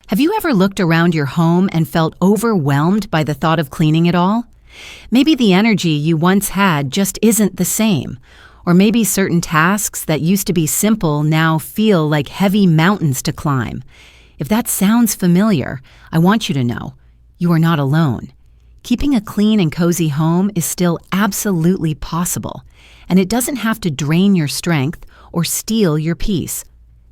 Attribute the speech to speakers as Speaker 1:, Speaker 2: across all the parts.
Speaker 1: Have you ever looked around your home and felt overwhelmed by the thought of cleaning it all? Maybe the energy you once had just isn't the same, or maybe certain tasks that used to be simple now feel like heavy mountains to climb. If that sounds familiar, I want you to know you are not alone. Keeping a clean and cozy home is still absolutely possible, and it doesn't have to drain your strength or steal your peace.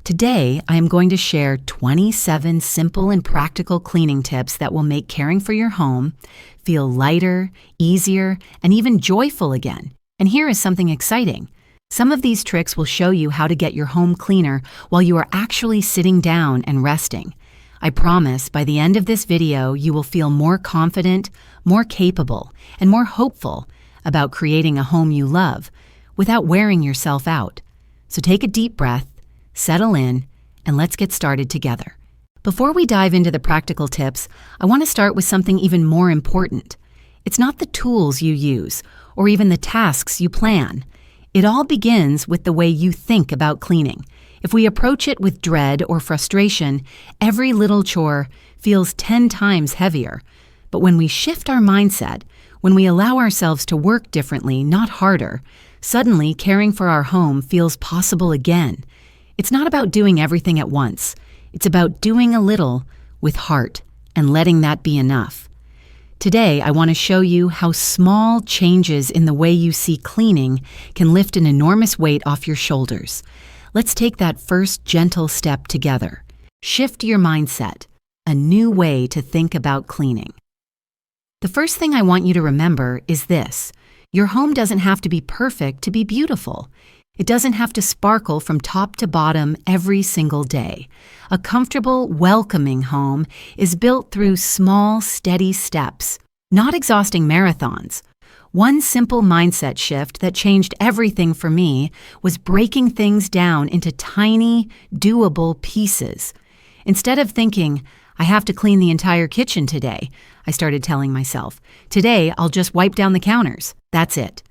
Speaker 1: Today, I am going to share 27 simple and practical cleaning tips that will make caring for your home feel lighter, easier, and even joyful again. And here is something exciting. Some of these tricks will show you how to get your home cleaner while you are actually sitting down and resting. I promise by the end of this video, you will feel more confident, more capable, and more hopeful about creating a home you love without wearing yourself out. So take a deep breath, settle in, and let's get started together. Before we dive into the practical tips, I want to start with something even more important. It's not the tools you use or even the tasks you plan. It all begins with the way you think about cleaning. If we approach it with dread or frustration, every little chore feels 10 times heavier. But when we shift our mindset, when we allow ourselves to work differently, not harder, suddenly caring for our home feels possible again. It's not about doing everything at once. It's about doing a little with heart and letting that be enough. Today, I want to show you how small changes in the way you see cleaning can lift an enormous weight off your shoulders. Let's take that first gentle step together. Shift your mindset, a new way to think about cleaning. The first thing I want you to remember is this: your home doesn't have to be perfect to be beautiful. It doesn't have to sparkle from top to bottom every single day. A comfortable, welcoming home is built through small, steady steps, not exhausting marathons. One simple mindset shift that changed everything for me was breaking things down into tiny, doable pieces. Instead of thinking, I have to clean the entire kitchen today, I started telling myself, today I'll just wipe down the counters. That's it.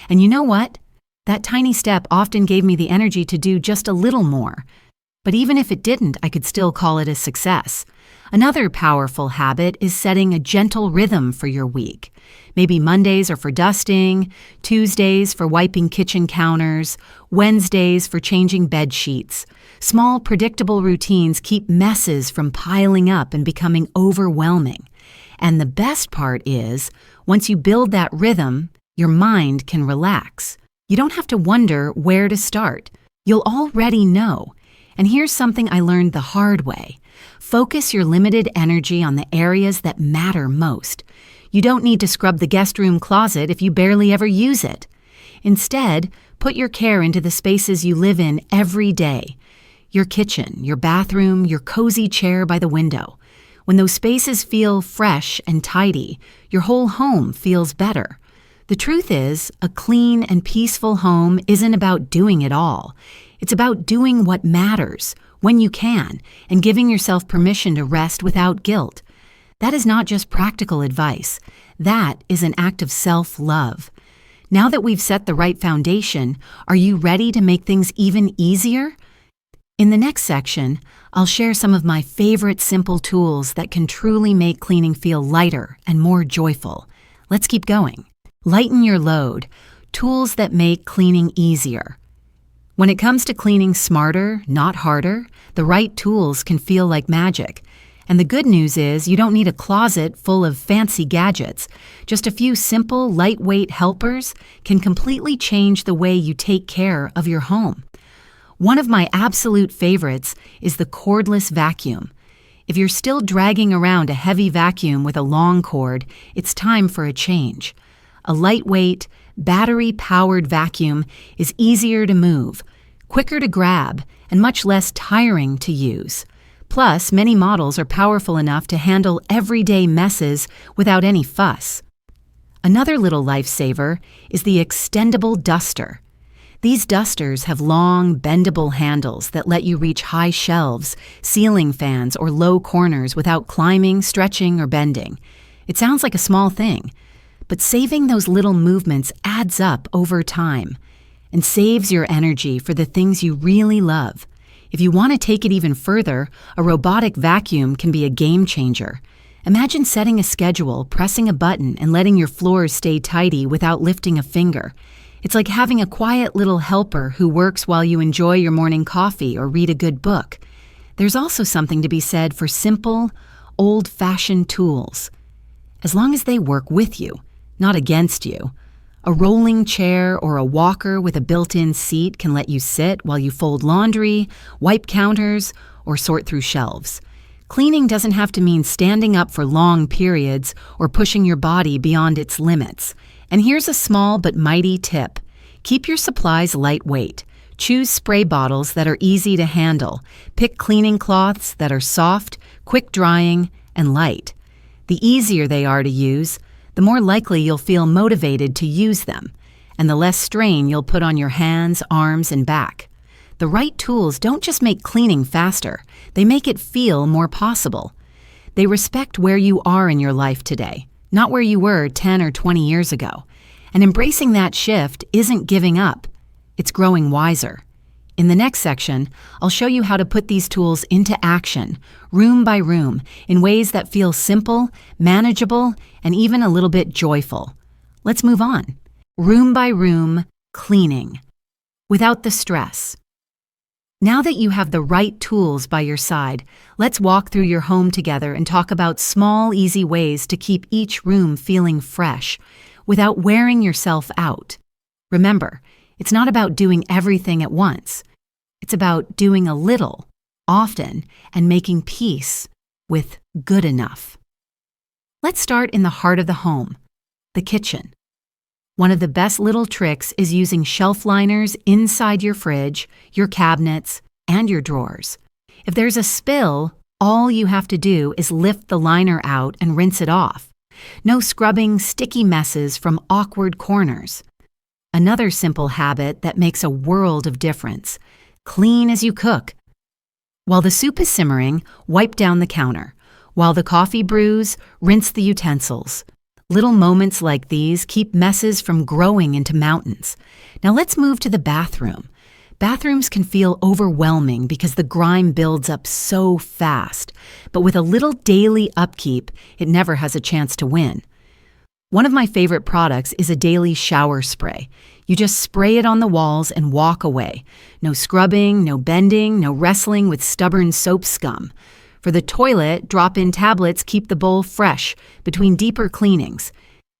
Speaker 1: And you know what? That tiny step often gave me the energy to do just a little more. But even if it didn't, I could still call it a success. Another powerful habit is setting a gentle rhythm for your week. Maybe Mondays are for dusting, Tuesdays for wiping kitchen counters, Wednesdays for changing bed sheets. Small, predictable routines keep messes from piling up and becoming overwhelming. And the best part is, once you build that rhythm, your mind can relax. You don't have to wonder where to start. You'll already know. And here's something I learned the hard way. Focus your limited energy on the areas that matter most. You don't need to scrub the guest room closet if you barely ever use it. Instead, put your care into the spaces you live in every day. Your kitchen, your bathroom, your cozy chair by the window. When those spaces feel fresh and tidy, your whole home feels better. The truth is, a clean and peaceful home isn't about doing it all. It's about doing what matters, when you can, and giving yourself permission to rest without guilt. That is not just practical advice. That is an act of self-love. Now that we've set the right foundation, are you ready to make things even easier? In the next section, I'll share some of my favorite simple tools that can truly make cleaning feel lighter and more joyful. Let's keep going. Lighten your load. Tools that make cleaning easier. When it comes to cleaning smarter, not harder, the right tools can feel like magic. And the good news is you don't need a closet full of fancy gadgets. Just a few simple, lightweight helpers can completely change the way you take care of your home. One of my absolute favorites is the cordless vacuum. If you're still dragging around a heavy vacuum with a long cord, it's time for a change. A lightweight, battery-powered vacuum is easier to move, quicker to grab, and much less tiring to use. Plus, many models are powerful enough to handle everyday messes without any fuss. Another little lifesaver is the extendable duster. These dusters have long, bendable handles that let you reach high shelves, ceiling fans, or low corners without climbing, stretching, or bending. It sounds like a small thing, but saving those little movements adds up over time and saves your energy for the things you really love. If you want to take it even further, a robotic vacuum can be a game changer. Imagine setting a schedule, pressing a button, and letting your floors stay tidy without lifting a finger. It's like having a quiet little helper who works while you enjoy your morning coffee or read a good book. There's also something to be said for simple, old-fashioned tools. As long as they work with you, not against you. A rolling chair or a walker with a built-in seat can let you sit while you fold laundry, wipe counters, or sort through shelves. Cleaning doesn't have to mean standing up for long periods or pushing your body beyond its limits. And here's a small but mighty tip. Keep your supplies lightweight. Choose spray bottles that are easy to handle. Pick cleaning cloths that are soft, quick drying, and light. The easier they are to use, the more likely you'll feel motivated to use them, and the less strain you'll put on your hands, arms, and back. The right tools don't just make cleaning faster, they make it feel more possible. They respect where you are in your life today, not where you were 10 or 20 years ago. And embracing that shift isn't giving up, it's growing wiser. In the next section, I'll show you how to put these tools into action, room by room, in ways that feel simple, manageable, and even a little bit joyful. Let's move on. Room by room, cleaning. Without the stress. Now that you have the right tools by your side, let's walk through your home together and talk about small, easy ways to keep each room feeling fresh, without wearing yourself out. Remember, it's not about doing everything at once. It's about doing a little, often, and making peace with good enough. Let's start in the heart of the home, the kitchen. One of the best little tricks is using shelf liners inside your fridge, your cabinets, and your drawers. If there's a spill, all you have to do is lift the liner out and rinse it off. No scrubbing sticky messes from awkward corners. Another simple habit that makes a world of difference. Clean as you cook. While the soup is simmering, wipe down the counter. While the coffee brews, rinse the utensils. Little moments like these keep messes from growing into mountains. Now let's move to the bathroom. Bathrooms can feel overwhelming because the grime builds up so fast. But with a little daily upkeep, it never has a chance to win. One of my favorite products is a daily shower spray. You just spray it on the walls and walk away. No scrubbing, no bending, no wrestling with stubborn soap scum. For the toilet, drop-in tablets keep the bowl fresh between deeper cleanings.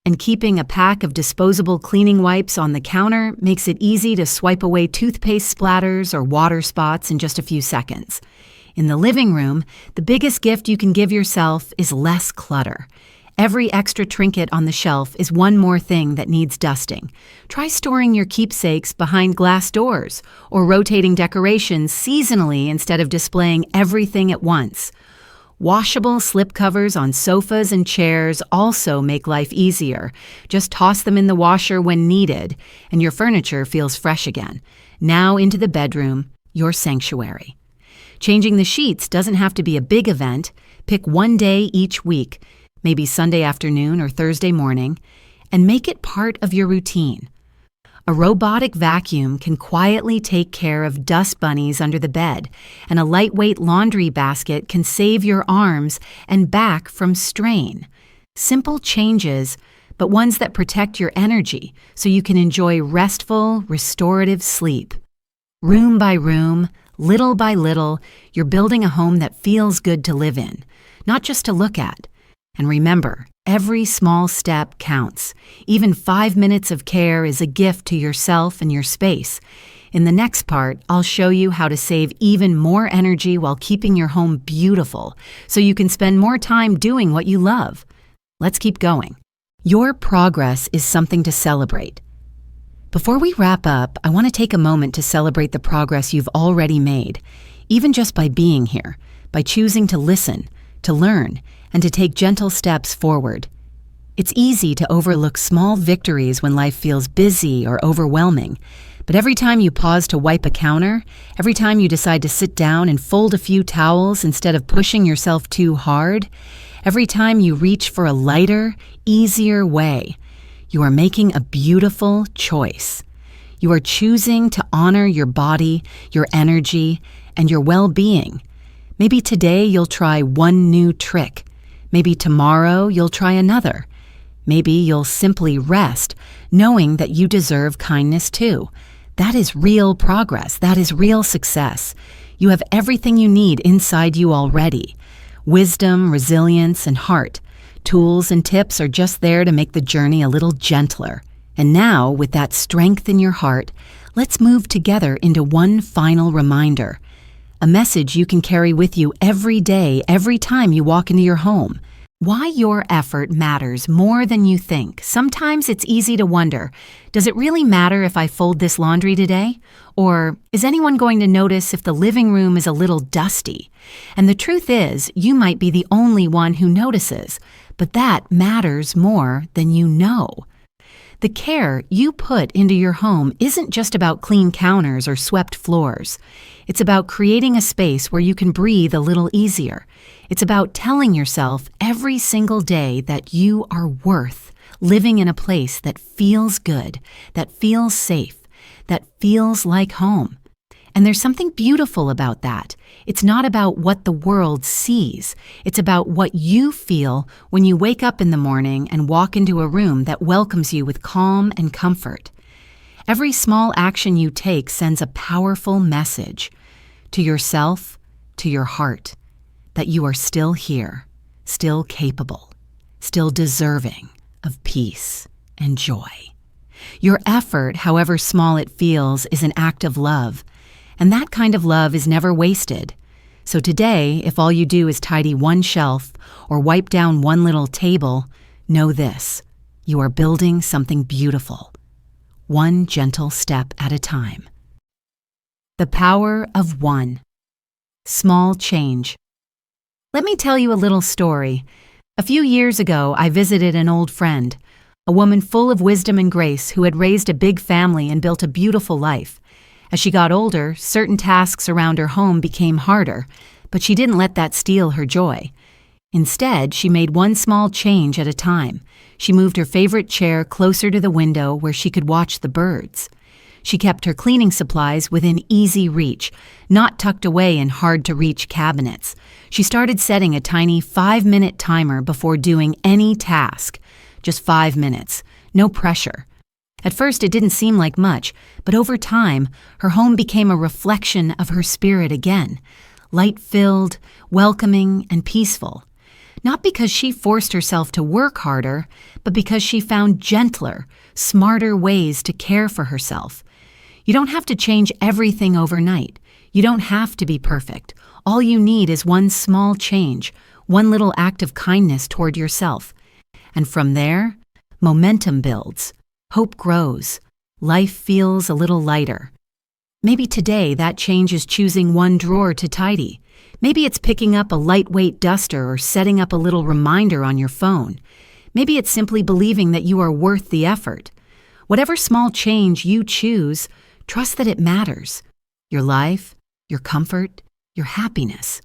Speaker 1: And keeping a pack of disposable cleaning wipes on the counter makes it easy to swipe away toothpaste splatters or water spots in just a few seconds. In the living room, the biggest gift you can give yourself is less clutter. Every extra trinket on the shelf is one more thing that needs dusting. Try storing your keepsakes behind glass doors or rotating decorations seasonally instead of displaying everything at once. Washable slipcovers on sofas and chairs also make life easier. Just toss them in the washer when needed, and your furniture feels fresh again. Now into the bedroom, your sanctuary. Changing the sheets doesn't have to be a big event. Pick one day each week, maybe Sunday afternoon or Thursday morning, and make it part of your routine. A robotic vacuum can quietly take care of dust bunnies under the bed, and a lightweight laundry basket can save your arms and back from strain. Simple changes, but ones that protect your energy so you can enjoy restful, restorative sleep. Room by room, little by little, you're building a home that feels good to live in, not just to look at. And remember, every small step counts. Even 5 minutes of care is a gift to yourself and your space. In the next part, I'll show you how to save even more energy while keeping your home beautiful, so you can spend more time doing what you love. Let's keep going. Your progress is something to celebrate. Before we wrap up, I want to take a moment to celebrate the progress you've already made, even just by being here, by choosing to listen, to learn, and to take gentle steps forward. It's easy to overlook small victories when life feels busy or overwhelming, but every time you pause to wipe a counter, every time you decide to sit down and fold a few towels instead of pushing yourself too hard, every time you reach for a lighter, easier way, you are making a beautiful choice. You are choosing to honor your body, your energy, and your well-being. Maybe today you'll try one new trick. Maybe tomorrow you'll try another. Maybe you'll simply rest, knowing that you deserve kindness too. That is real progress. That is real success. You have everything you need inside you already. Wisdom, resilience, and heart. Tools and tips are just there to make the journey a little gentler. And now, with that strength in your heart, let's move together into one final reminder. A message you can carry with you every day, every time you walk into your home. Why your effort matters more than you think. Sometimes it's easy to wonder, does it really matter if I fold this laundry today? Or is anyone going to notice if the living room is a little dusty? And the truth is, you might be the only one who notices, but that matters more than you know. The care you put into your home isn't just about clean counters or swept floors. It's about creating a space where you can breathe a little easier. It's about telling yourself every single day that you are worth living in a place that feels good, that feels safe, that feels like home. And there's something beautiful about that. It's not about what the world sees. It's about what you feel when you wake up in the morning and walk into a room that welcomes you with calm and comfort. Every small action you take sends a powerful message to yourself, to your heart, that you are still here, still capable, still deserving of peace and joy. Your effort, however small it feels, is an act of love. And that kind of love is never wasted. So today, if all you do is tidy one shelf or wipe down one little table, know this: you are building something beautiful, one gentle step at a time. The power of one. Small change. Let me tell you a little story. A few years ago, I visited an old friend, a woman full of wisdom and grace who had raised a big family and built a beautiful life. As she got older, certain tasks around her home became harder, but she didn't let that steal her joy. Instead, she made one small change at a time. She moved her favorite chair closer to the window where she could watch the birds. She kept her cleaning supplies within easy reach, not tucked away in hard-to-reach cabinets. She started setting a tiny 5-minute timer before doing any task. Just 5 minutes. No pressure. At first, it didn't seem like much, but over time, her home became a reflection of her spirit again, light-filled, welcoming, and peaceful. Not because she forced herself to work harder, but because she found gentler, smarter ways to care for herself. You don't have to change everything overnight. You don't have to be perfect. All you need is one small change, one little act of kindness toward yourself. And from there, momentum builds. Hope grows. Life feels a little lighter. Maybe today that change is choosing one drawer to tidy. Maybe it's picking up a lightweight duster or setting up a little reminder on your phone. Maybe it's simply believing that you are worth the effort. Whatever small change you choose, trust that it matters. Your life, your comfort, your happiness.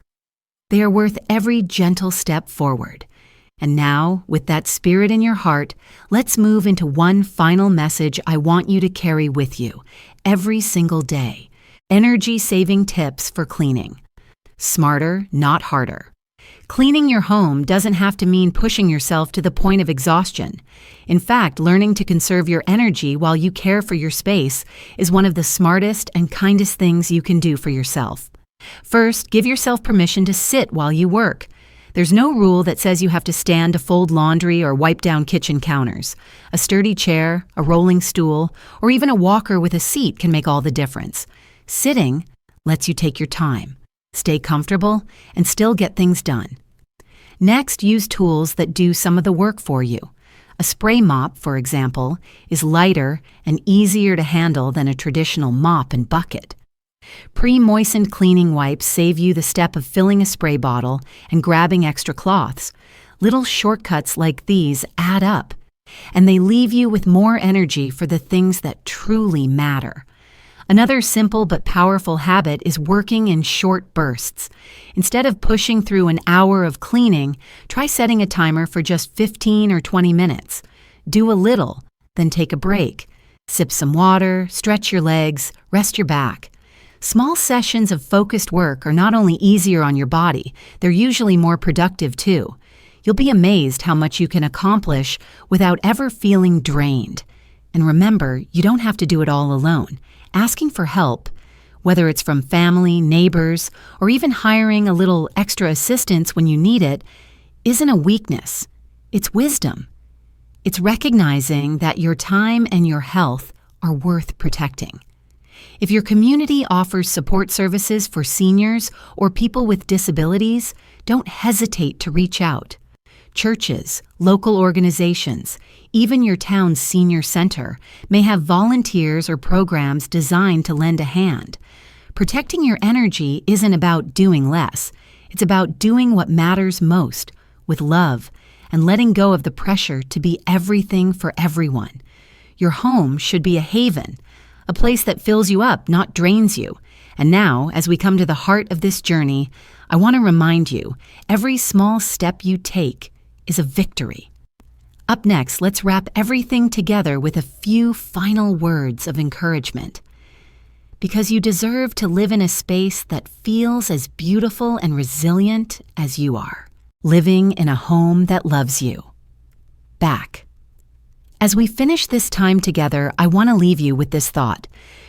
Speaker 1: They are worth every gentle step forward. And now, with that spirit in your heart, let's move into one final message I want you to carry with you every single day. Energy-saving tips for cleaning. Smarter, not harder. Cleaning your home doesn't have to mean pushing yourself to the point of exhaustion. In fact, learning to conserve your energy while you care for your space is one of the smartest and kindest things you can do for yourself. First, give yourself permission to sit while you work. There's no rule that says you have to stand to fold laundry or wipe down kitchen counters. A sturdy chair, a rolling stool, or even a walker with a seat can make all the difference. Sitting lets you take your time, stay comfortable, and still get things done. Next, use tools that do some of the work for you. A spray mop, for example, is lighter and easier to handle than a traditional mop and bucket. Pre-moistened cleaning wipes save you the step of filling a spray bottle and grabbing extra cloths. Little shortcuts like these add up, and they leave you with more energy for the things that truly matter. Another simple but powerful habit is working in short bursts. Instead of pushing through an hour of cleaning, try setting a timer for just 15 or 20 minutes. Do a little, then take a break. Sip some water, stretch your legs, rest your back. Small sessions of focused work are not only easier on your body, they're usually more productive too. You'll be amazed how much you can accomplish without ever feeling drained. And remember, you don't have to do it all alone. Asking for help, whether it's from family, neighbors, or even hiring a little extra assistance when you need it, isn't a weakness. It's wisdom. It's recognizing that your time and your health are worth protecting. If your community offers support services for seniors or people with disabilities, don't hesitate to reach out. Churches, local organizations, even your town's senior center may have volunteers or programs designed to lend a hand. Protecting your energy isn't about doing less. It's about doing what matters most with love and letting go of the pressure to be everything for everyone. Your home should be a haven, a place that fills you up, not drains you. And now, as we come to the heart of this journey, I want to remind you, every small step you take is a victory. Up next, let's wrap everything together with a few final words of encouragement. Because you deserve to live in a space that feels as beautiful and resilient as you are. Living in a home that loves you. Back. As we finish this time together, I want to leave you with this thought.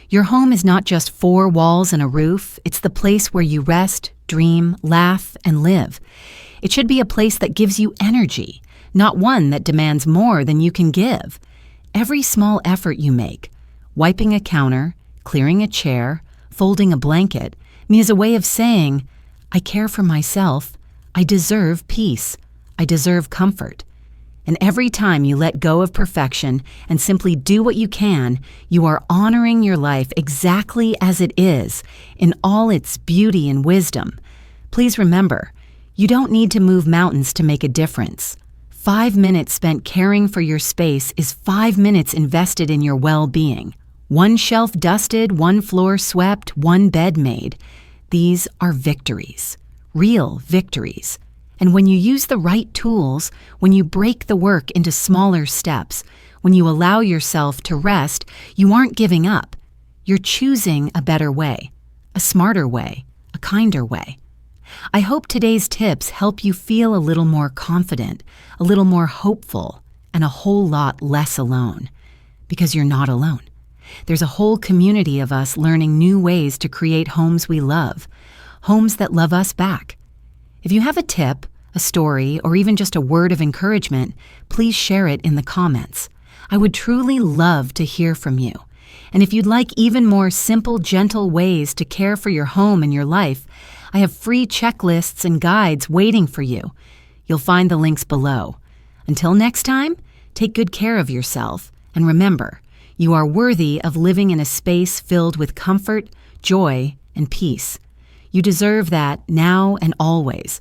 Speaker 1: Your home is not just four walls and a roof. It's the place where you rest, dream, laugh, and live. It should be a place that gives you energy, not one that demands more than you can give. Every small effort you make, wiping a counter, clearing a chair, folding a blanket, is a way of saying, I care for myself, I deserve peace, I deserve comfort. And every time you let go of perfection and simply do what you can, you are honoring your life exactly as it is, in all its beauty and wisdom. Please remember, you don't need to move mountains to make a difference. 5 minutes spent caring for your space is 5 minutes invested in your well-being. One shelf dusted, one floor swept, one bed made. These are victories, real victories. And when you use the right tools, when you break the work into smaller steps, when you allow yourself to rest, you aren't giving up. You're choosing a better way, a smarter way, a kinder way. I hope today's tips help you feel a little more confident, a little more hopeful, and a whole lot less alone. Because you're not alone. There's a whole community of us learning new ways to create homes we love, homes that love us back. If you have a tip, a story, or even just a word of encouragement, please share it in the comments. I would truly love to hear from you. And if you'd like even more simple, gentle ways to care for your home and your life, I have free checklists and guides waiting for you. You'll find the links below. Until next time, take good care of yourself, and remember, you are worthy of living in a space filled with comfort, joy, and peace. You deserve that now and always.